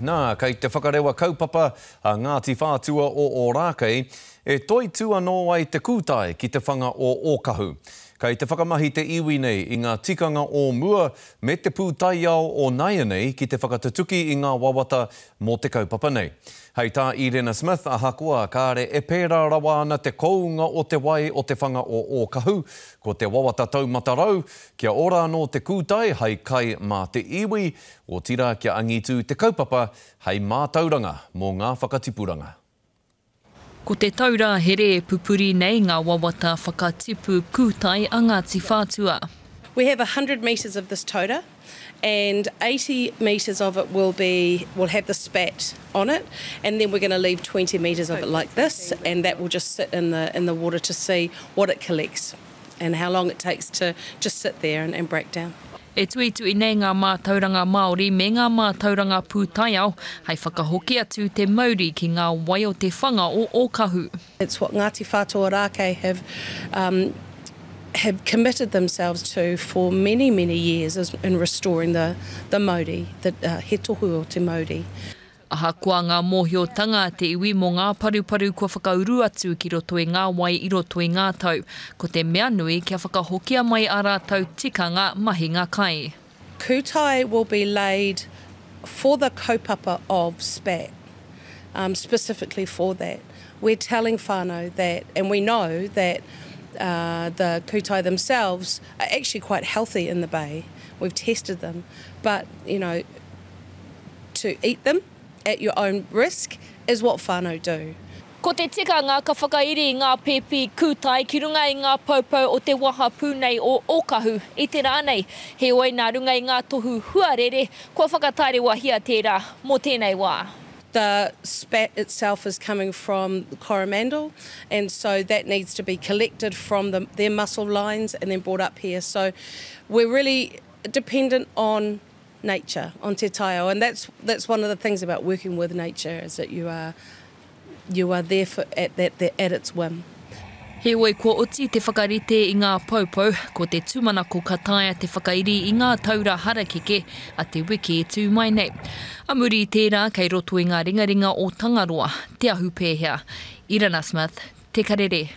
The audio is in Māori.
Nā, kei te whakarewa kaupapa a Ngāti Whātua o Ōrākei, e toi tua no ai te kūtae ki te whanga o Ōkahu. Kei te whakamahi te iwi nei i ngā tikanga o mua me te pūtaiao o Naia nei ki te whakatatuki i ngā wawata mō te kaupapa nei. Hei tā Irena Smith a Hakua, kāre e pērā rawa ana te kounga o te wai o te whanga o Ōkahu, ko te wawata taumatarau, kia ora no te kūtai hei kai mā te iwi, o tira kia angitu te kaupapa hei mātauranga mō ngā whakatipuranga. Ko te taura here pupuri nei ngā wawata whakatipu kūtai a Ngāti Whātua. We have 100 metres of this taura, and 80 metres of it will have the spat on it, and then we're going to leave 20 metres of it like this, and that will just sit in the water to see what it collects and how long it takes to just sit there and break down. E tuitui nei ngā mātauranga Māori me ngā mātauranga pūtaiao, hei whakahoki atu te mauri ki ngā wai o te whanga o Ōkahu. It's what Ngāti Whātua Ōrākei have committed themselves to for many, many years in restoring the Māori, the he tohu o te Māori. Aha kua ngā mōhiotanga te iwi mō ngā paruparu kua whakauru atu ki roto i ngā wai i roto i ngā tau, ko te mea nui kia whakahokia mai a rātou tikanga mahi ngā kai. Kūtai will be laid for the kaupapa of spat, specifically for that. We're telling whānau that, and we know that the kūtai themselves are actually quite healthy in the bay. We've tested them, but, you know, to eat them at your own risk is what whānau do. Ko te tikanga ka whakairi i ngā pepi kūtai ki runga i ngā paupau o te waha pūnei o Ōkahu. I te rānei, he oi nā runga i ngā tohu huarere, kua whakataere wahia tērā mō tēnei wā. The spat itself is coming from Coromandel, and so that needs to be collected from their mussel lines and then brought up here. So we're really dependent on nature, on te taio, and that's one of the things about working with nature, is that you are there at its whim. He oi ko oti te whakarite i ngā paupau, ko te tūmana ko kataia te whakairi i ngā taura harakeke a te wiki e tū mai nei. A muri i tērā kei roto i ngā ringaringa o Tangaroa, te ahu pēhea. Irena Smith, Te Karere.